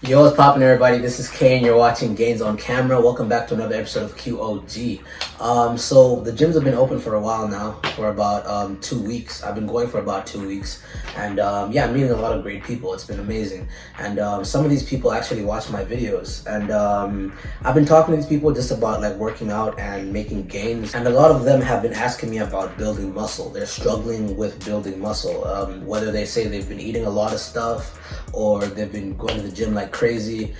Yo, what's poppin', everybody? This is Kay and you're watching Gains on Camera. Welcome back to another episode of QOG. So the gyms have been open for a while now, for about 2 weeks. I've been going for about 2 weeks, and yeah, I'm meeting a lot of great people. It's been amazing, and some of these people actually watch my videos, and I've been talking to these people just about like working out and making gains, and a lot of them have been asking me about building muscle. They're struggling with building muscle, whether they say they've been eating a lot of stuff or they've been going to the gym like crazy.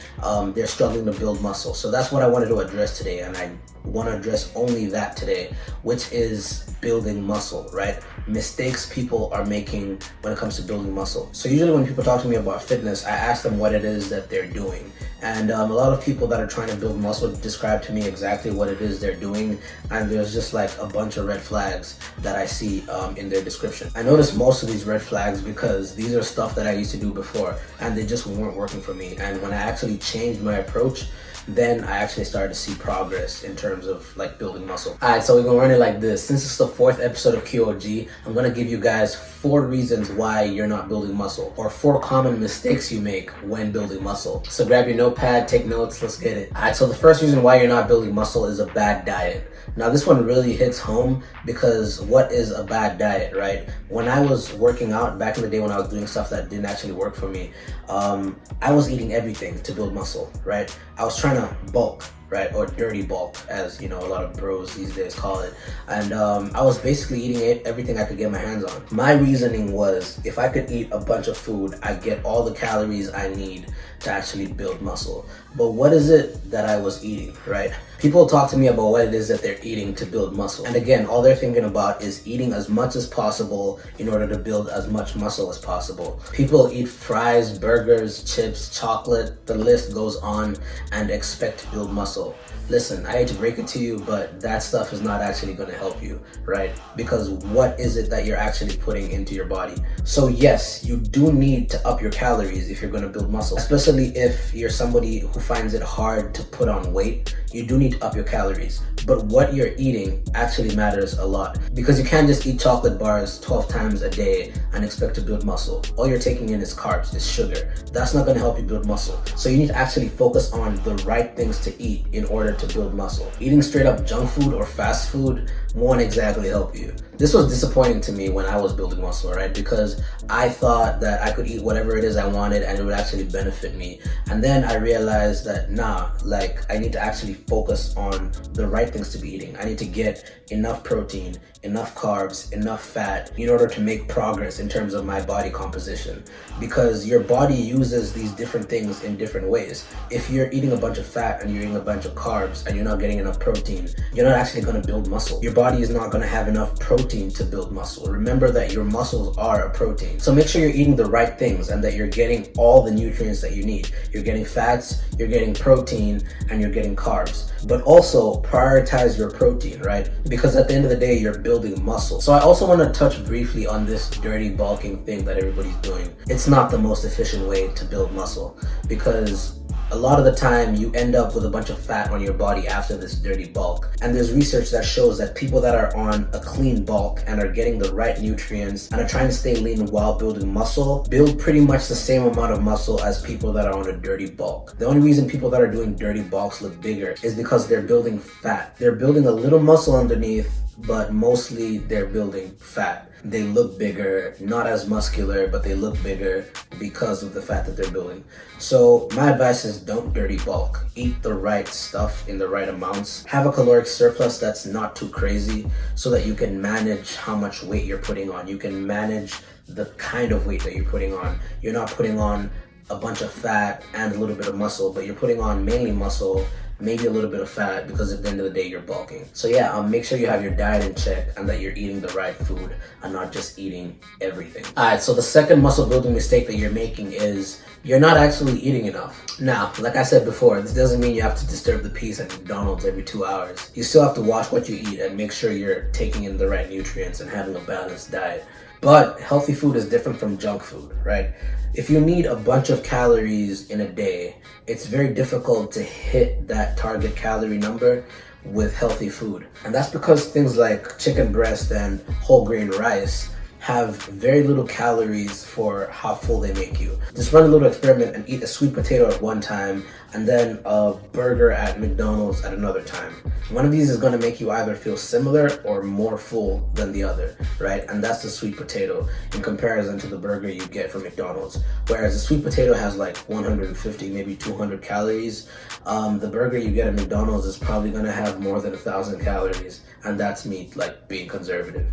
They're struggling to build muscle. So that's what I wanted to address today, and I want to address only that today, which is building muscle, right? Mistakes people are making when it comes to building muscle. So usually when people talk to me about fitness, I ask them what it is that they're doing, and a lot of people that are trying to build muscle describe to me exactly what it is they're doing, and there's just like a bunch of red flags that I see in their description. I notice most of these red flags because these are stuff that I used to do before and they just weren't working for me, and when I actually changed my approach, then I actually started to see progress in terms of like building muscle. Alright, so we're gonna run it like this. Since it's the 4th episode of QOG, I'm gonna give you guys 4 reasons why you're not building muscle, or 4 common mistakes you make when building muscle. So grab your notepad, take notes, let's get it. Alright, so the first reason why you're not building muscle is a bad diet. Now this one really hits home because what is a bad diet, right? When I was working out back in the day, when I was doing stuff that didn't actually work for me, I was eating everything to build muscle, right? I was trying to bulk, right? Or dirty bulk, as you know, a lot of bros these days call it. And I was basically eating everything I could get my hands on. My reasoning was, if I could eat a bunch of food, I get all the calories I need to actually build muscle. But what is it that I was eating, right? People talk to me about what it is that they're eating to build muscle. And again, all they're thinking about is eating as much as possible in order to build as much muscle as possible. People eat fries, burgers, chips, chocolate, the list goes on, and expect to build muscle. Listen, I hate to break it to you, but that stuff is not actually going to help you, right? Because what is it that you're actually putting into your body? So yes, you do need to up your calories if you're going to build muscle, especially if you're somebody who finds it hard to put on weight. You do need to up your calories, but what you're eating actually matters a lot, because you can't just eat chocolate bars 12 times a day and expect to build muscle. All you're taking in is carbs, is sugar. That's not going to help you build muscle. So you need to actually focus on the right things to eat in order to build muscle. Eating straight up junk food or fast food won't exactly help you. This was disappointing to me when I was building muscle, right? Because I thought that I could eat whatever it is I wanted and it would actually benefit me. And then I realized that nah, like I need to actually focus on the right things to be eating. I need to get enough protein, enough carbs, enough fat in order to make progress in terms of my body composition. Because your body uses these different things in different ways. If you're eating a bunch of fat and you're eating a bunch of carbs and you're not getting enough protein, you're not actually going to build muscle. Your body is not going to have enough protein to build muscle. Remember that your muscles are a protein. So make sure you're eating the right things and that you're getting all the nutrients that you need. You're getting fats, you're getting protein, and you're getting carbs. But also prioritize your protein, right? Because at the end of the day, you're building muscle. So I also want to touch briefly on this dirty bulking thing that everybody's doing. It's not the most efficient way to build muscle, because a lot of the time you end up with a bunch of fat on your body after this dirty bulk. And there's research that shows that people that are on a clean bulk and are getting the right nutrients and are trying to stay lean while building muscle build pretty much the same amount of muscle as people that are on a dirty bulk. The only reason people that are doing dirty bulks look bigger is because they're building fat. They're building a little muscle underneath, but mostly they're building fat. They look bigger, not as muscular, but they look bigger because of the fat that they're building. So my advice is don't dirty bulk. Eat the right stuff in the right amounts. Have a caloric surplus that's not too crazy so that you can manage how much weight you're putting on. You can manage the kind of weight that you're putting on. You're not putting on a bunch of fat and a little bit of muscle, but you're putting on mainly muscle, maybe a little bit of fat, because at the end of the day you're bulking. So yeah, make sure you have your diet in check and that you're eating the right food and not just eating everything. Alright, so the second muscle building mistake that you're making is you're not actually eating enough. Now, like I said before, this doesn't mean you have to disturb the peace at McDonald's every 2 hours. You still have to watch what you eat and make sure you're taking in the right nutrients and having a balanced diet. But healthy food is different from junk food, right? If you need a bunch of calories in a day, it's very difficult to hit that target calorie number with healthy food. And that's because things like chicken breast and whole grain rice have very little calories for how full they make you. Just run a little experiment and eat a sweet potato at one time and then a burger at McDonald's at another time. One of these is going to make you either feel similar or more full than the other, right? And that's the sweet potato in comparison to the burger you get from McDonald's. Whereas the sweet potato has like 150, maybe 200 calories. The burger you get at McDonald's is probably going to have more than 1,000 calories, and that's me like being conservative.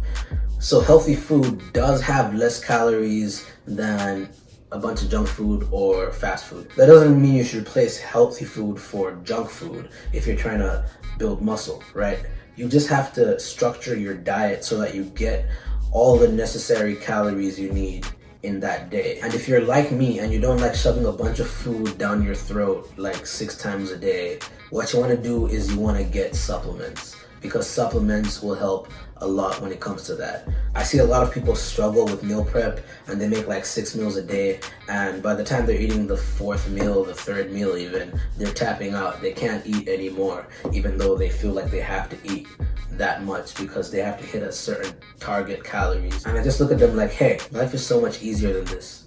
So healthy food does have less calories than a bunch of junk food or fast food. That doesn't mean you should replace healthy food for junk food if you're trying to build muscle, right? You just have to structure your diet so that you get all the necessary calories you need in that day. And if you're like me and you don't like shoving a bunch of food down your throat like 6 times a day, what you want to do is you want to get supplements, because supplements will help a lot when it comes to that. I see a lot of people struggle with meal prep and they make like 6 meals a day, and by the time they're eating the 4th meal, the 3rd meal even, they're tapping out. They can't eat anymore, even though they feel like they have to eat that much because they have to hit a certain target calories. And I just look at them like, hey, life is so much easier than this.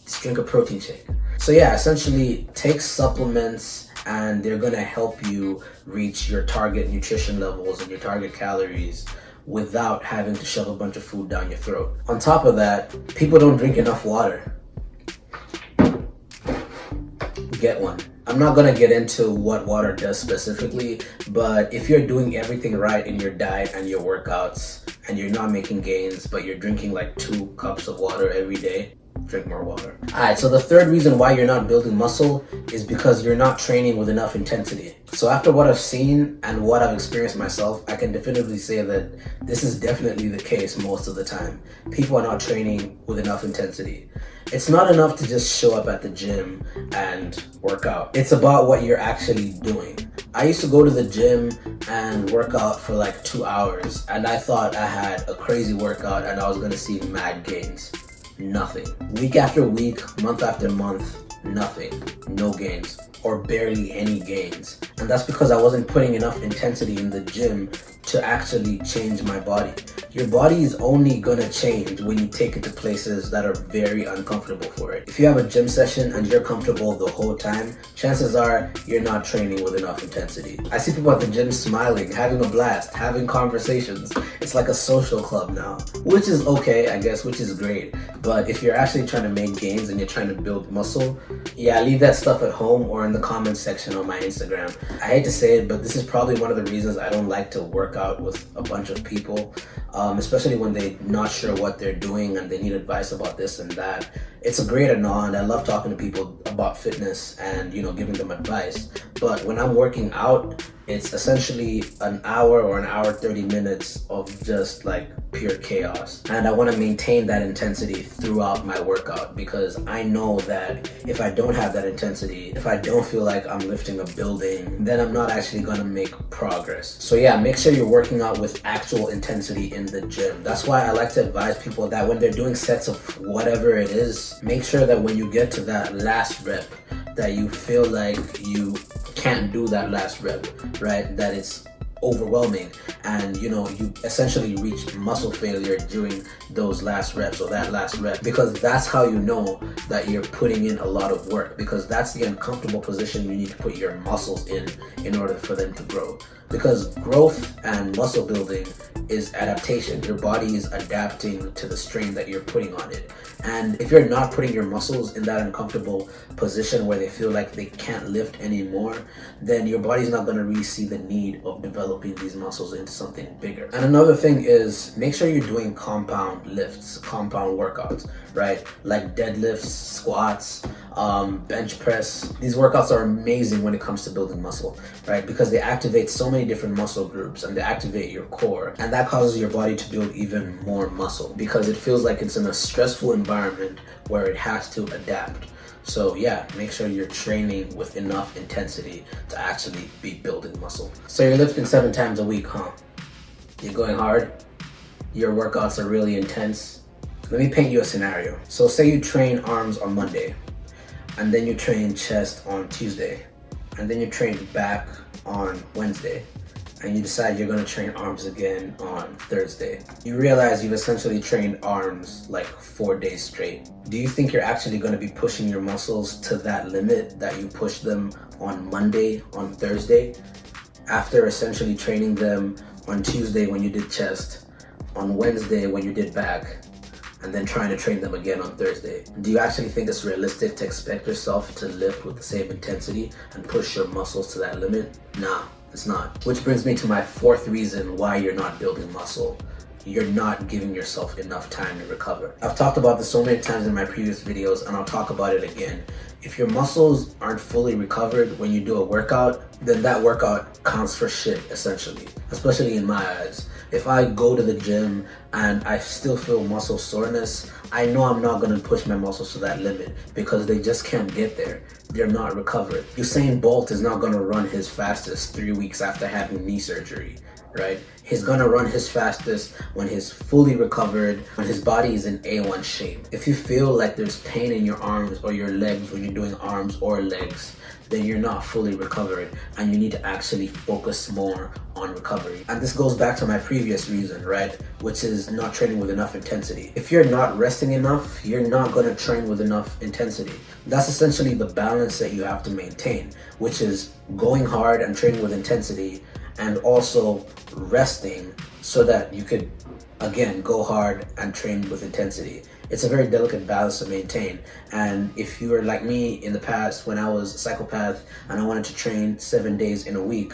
Just drink a protein shake. So yeah, essentially take supplements and they're gonna help you reach your target nutrition levels and your target calories without having to shove a bunch of food down your throat. On top of that, people don't drink enough water. Get one. I'm not gonna get into what water does specifically, but if you're doing everything right in your diet and your workouts and you're not making gains, but you're drinking like 2 cups of water every day, drink more water. Alright, so the third reason why you're not building muscle is because you're not training with enough intensity. So after what I've seen and what I've experienced myself, I can definitively say that this is definitely the case most of the time. People are not training with enough intensity. It's not enough to just show up at the gym and work out. It's about what you're actually doing. I used to go to the gym and work out for like 2 hours, and I thought I had a crazy workout and I was gonna see mad gains. Nothing. Week after week, month after month, nothing. No gains, or barely any gains. And that's because I wasn't putting enough intensity in the gym to actually change my body. Your body is only gonna change when you take it to places that are very uncomfortable for it. If you have a gym session and you're comfortable the whole time, chances are you're not training with enough intensity. I see people at the gym smiling, having a blast, having conversations. It's like a social club now, which is okay, I guess, which is great. But if you're actually trying to make gains and you're trying to build muscle, yeah, leave that stuff at home or in the comments section on my Instagram. I hate to say it, but this is probably one of the reasons I don't like to work out with a bunch of people, especially when they're not sure what they're doing and they need advice about this and that. It's a great and all, and I love talking to people about fitness and, you know, giving them advice. But when I'm working out, it's essentially an hour or an hour 30 minutes of just like pure chaos. And I want to maintain that intensity throughout my workout, because I know that if I don't have that intensity, if I don't feel like I'm lifting a building, then I'm not actually going to make progress. So yeah, make sure you're working out with actual intensity in the gym. That's why I like to advise people that when they're doing sets of whatever it is, make sure that when you get to that last rep, that you feel like you can't do that last rep, right? That it's overwhelming and, you know, you essentially reach muscle failure during those last reps or that last rep, because that's how you know that you're putting in a lot of work, because that's the uncomfortable position you need to put your muscles in order for them to grow. Because growth and muscle building is adaptation. Your body is adapting to the strain that you're putting on it. And if you're not putting your muscles in that uncomfortable position where they feel like they can't lift anymore, then your body's not going to really see the need of developing these muscles into something bigger. And another thing is, make sure you're doing compound lifts, compound workouts, right? Like deadlifts, squats, bench press. These workouts are amazing when it comes to building muscle, right? Because they activate so many different muscle groups and they activate your core, and that causes your body to build even more muscle because it feels like it's in a stressful environment where it has to adapt. So yeah, make sure you're training with enough intensity to actually be building muscle. So you're lifting 7 times a week, huh? You're going hard? Your workouts are really intense? Let me paint you a scenario. So say you train arms on Monday, and then you train chest on Tuesday, and then you train back on Wednesday, and you decide you're going to train arms again on Thursday. You realize you've essentially trained arms like 4 days straight. Do you think you're actually going to be pushing your muscles to that limit that you pushed them on Monday, on Thursday, after essentially training them on Tuesday when you did chest, on Wednesday when you did back, and then trying to train them again on Thursday? Do you actually think it's realistic to expect yourself to lift with the same intensity and push your muscles to that limit? Nah, it's not. Which brings me to my fourth reason why you're not building muscle. You're not giving yourself enough time to recover. I've talked about this so many times in my previous videos, and I'll talk about it again. If your muscles aren't fully recovered when you do a workout, then that workout counts for shit, essentially, especially in my eyes. If I go to the gym and I still feel muscle soreness, I know I'm not going to push my muscles to that limit because they just can't get there. They're not recovered. Usain Bolt is not going to run his fastest 3 weeks after having knee surgery, right? He's gonna run his fastest when he's fully recovered, when his body is in A1 shape. If you feel like there's pain in your arms or your legs when you're doing arms or legs, then you're not fully recovered and you need to actually focus more on recovery. And this goes back to my previous reason, right? Which is not training with enough intensity. If you're not resting enough, you're not gonna train with enough intensity. That's essentially the balance that you have to maintain, which is going hard and training with intensity, and also resting so that you could, again, go hard and train with intensity. It's a very delicate balance to maintain. And if you were like me in the past when I was a psychopath and I wanted to train 7 days in a week,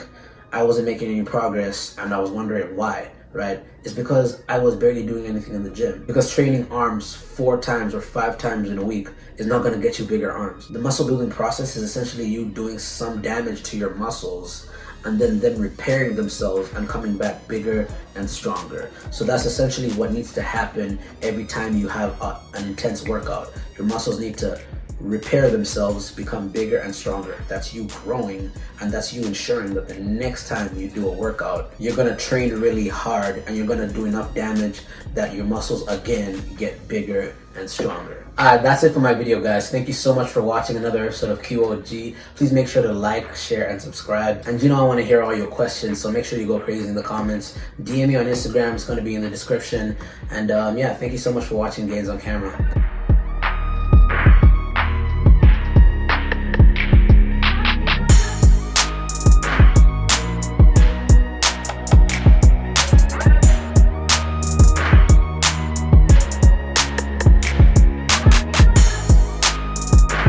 I wasn't making any progress and I was wondering why, right? It's because I was barely doing anything in the gym. Because training arms 4 times or 5 times in a week is not gonna get you bigger arms. The muscle building process is essentially you doing some damage to your muscles and then repairing themselves and coming back bigger and stronger. So that's essentially what needs to happen every time you have an intense workout. Your muscles need to repair themselves, become bigger and stronger. That's you growing, and that's you ensuring that the next time you do a workout, you're gonna train really hard and you're gonna do enough damage that your muscles again get bigger and stronger. That's it for my video, guys. Thank you so much for watching another episode of QOG. Please make sure to like, share, and subscribe. And I want to hear all your questions, so make sure you go crazy in the comments. DM me on Instagram, it's going to be in the description. And yeah, thank you so much for watching Gains on Camera.